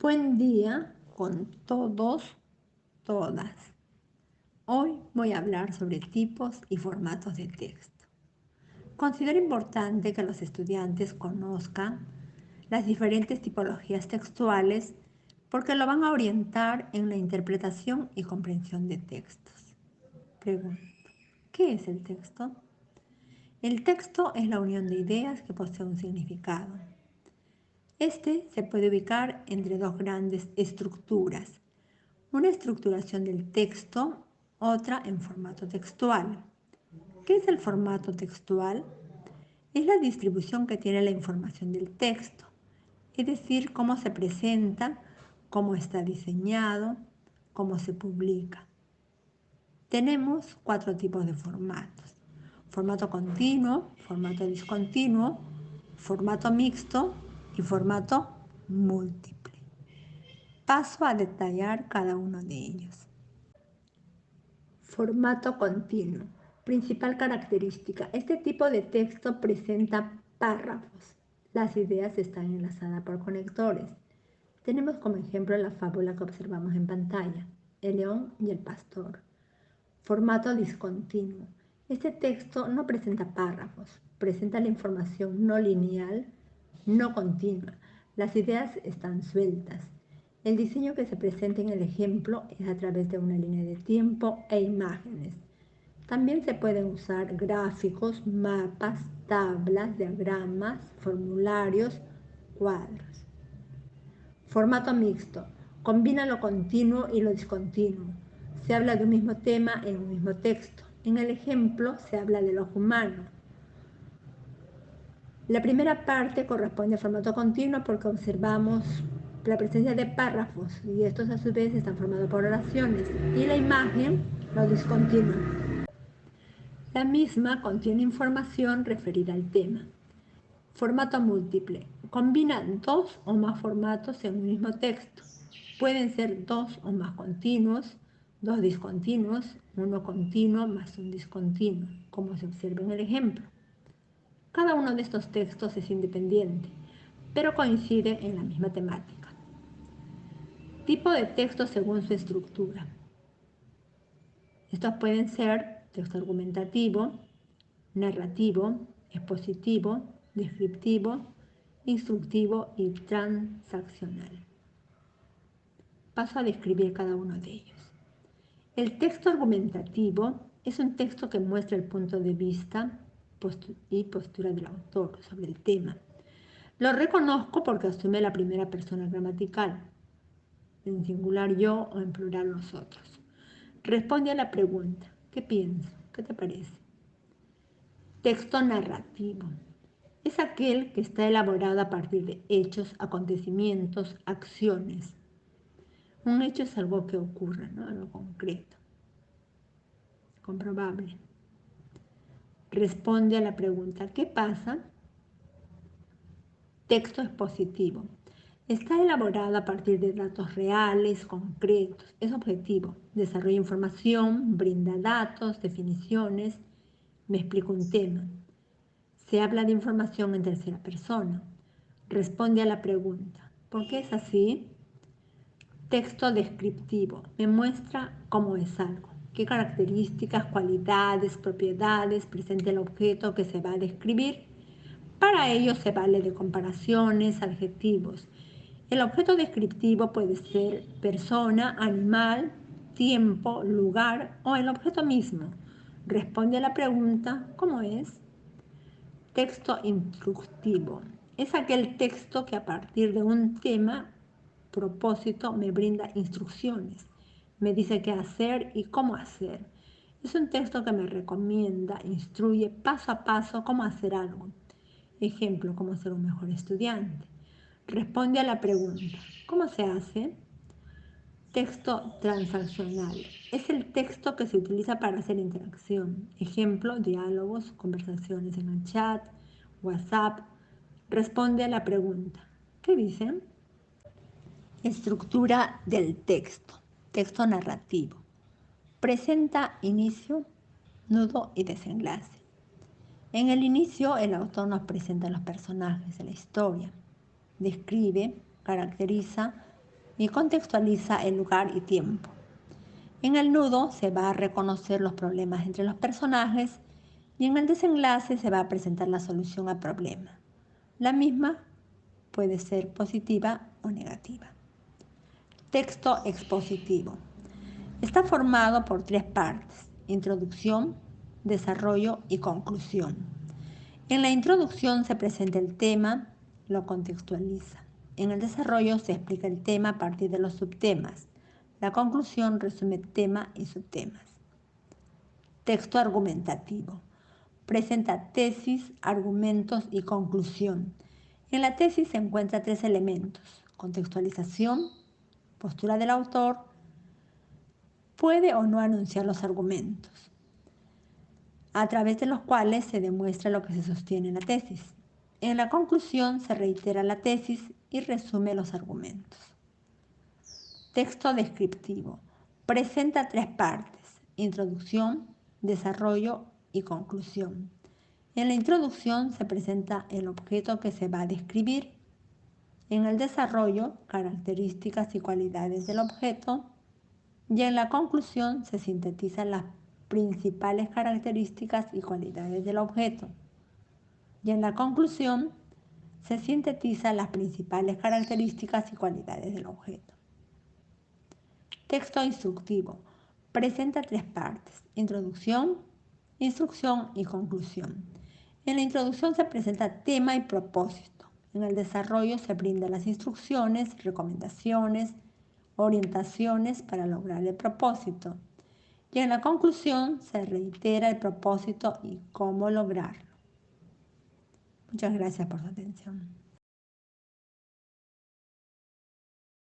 Buen día con todos, todas. Hoy voy a hablar sobre tipos y formatos de texto. Considero importante que los estudiantes conozcan las diferentes tipologías textuales porque lo van a orientar en la interpretación y comprensión de textos. Pregunto, ¿qué es el texto? El texto es la unión de ideas que posee un significado. Este se puede ubicar entre dos grandes estructuras. Una estructuración del texto, otra en formato textual. ¿Qué es el formato textual? Es la distribución que tiene la información del texto, es decir, cómo se presenta, cómo está diseñado, cómo se publica. Tenemos 4 tipos de formatos: formato continuo, formato discontinuo, formato mixto y formato múltiple. Paso a detallar cada uno de ellos. Formato continuo. Principal característica. Este tipo de texto presenta párrafos. Las ideas están enlazadas por conectores. Tenemos como ejemplo la fábula que observamos en pantalla, El león y el pastor. Formato discontinuo. Este texto no presenta párrafos, presenta la información no lineal, no continua. Las ideas están sueltas. El diseño que se presenta en el ejemplo es a través de una línea de tiempo e imágenes. También se pueden usar gráficos, mapas, tablas, diagramas, formularios, cuadros. Formato mixto. Combina lo continuo y lo discontinuo. Se habla de un mismo tema en un mismo texto. En el ejemplo se habla del ojo humano. La primera parte corresponde al formato continuo porque observamos la presencia de párrafos y estos a su vez están formados por oraciones. Y la imagen, lo discontinuo. La misma contiene información referida al tema. Formato múltiple. Combina 2 o más formatos en un mismo texto. Pueden ser 2 o más continuos, 2 discontinuos, 1 continuo más un discontinuo, como se observa en el ejemplo. Cada uno de estos textos es independiente, pero coincide en la misma temática. Tipo de texto según su estructura. Estos pueden ser texto argumentativo, narrativo, expositivo, descriptivo, instructivo y transaccional. Paso a describir cada uno de ellos. El texto argumentativo es un texto que muestra el punto de vista y postura del autor sobre el tema. Lo reconozco porque asume la primera persona gramatical, en singular yo o en plural nosotros. Responde a la pregunta, ¿qué pienso? ¿Qué te parece? Texto narrativo. Es aquel que está elaborado a partir de hechos, acontecimientos, acciones. Un hecho es algo que ocurre, ¿no? Algo concreto, comprobable. Responde a la pregunta, ¿qué pasa? Texto expositivo. Está elaborado a partir de datos reales, concretos. Es objetivo. Desarrolla información, brinda datos, definiciones. Me explico un tema. Se habla de información en tercera persona. Responde a la pregunta, ¿por qué es así? Texto descriptivo. Me muestra cómo es algo, qué características, cualidades, propiedades presenta el objeto que se va a describir. Para ello se vale de comparaciones, adjetivos. El objeto descriptivo puede ser persona, animal, tiempo, lugar o el objeto mismo. Responde a la pregunta, ¿cómo es? Texto instructivo. Es aquel texto que a partir de un tema, propósito, me brinda instrucciones. Me dice qué hacer y cómo hacer. Es un texto que me recomienda, instruye paso a paso cómo hacer algo. Ejemplo, cómo ser un mejor estudiante. Responde a la pregunta, ¿cómo se hace? Texto transaccional. Es el texto que se utiliza para hacer interacción. Ejemplo, diálogos, conversaciones en el chat, WhatsApp. Responde a la pregunta. ¿Qué dicen? Estructura del texto. Texto narrativo. Presenta inicio, nudo y desenlace. En el inicio, el autor nos presenta los personajes de la historia. Describe, caracteriza, y contextualiza el lugar y tiempo. En el nudo se va a reconocer los problemas entre los personajes y en el desenlace se va a presentar la solución al problema. La misma puede ser positiva o negativa. Texto expositivo. Está formado por 3 partes: introducción, desarrollo y conclusión. En la introducción se presenta el tema, lo contextualiza. En el desarrollo se explica el tema a partir de los subtemas. La conclusión resume tema y subtemas. Texto argumentativo. Presenta tesis, argumentos y conclusión. En la tesis se encuentran 3 elementos: contextualización, postura del autor, puede o no anunciar los argumentos, a través de los cuales se demuestra lo que se sostiene en la tesis. En la conclusión se reitera la tesis y resume los argumentos. Texto descriptivo. Presenta 3 partes: introducción, desarrollo y conclusión. En la introducción se presenta el objeto que se va a describir. En el desarrollo, características y cualidades del objeto. Y en la conclusión se sintetizan las principales características y cualidades del objeto. Y en la conclusión se sintetizan las principales características y cualidades del objeto. Texto instructivo. Presenta 3 partes: introducción, instrucción y conclusión. En la introducción se presenta tema y propósito. En el desarrollo se brindan las instrucciones, recomendaciones, orientaciones para lograr el propósito. Y en la conclusión se reitera el propósito y cómo lograrlo. Muchas gracias por su atención.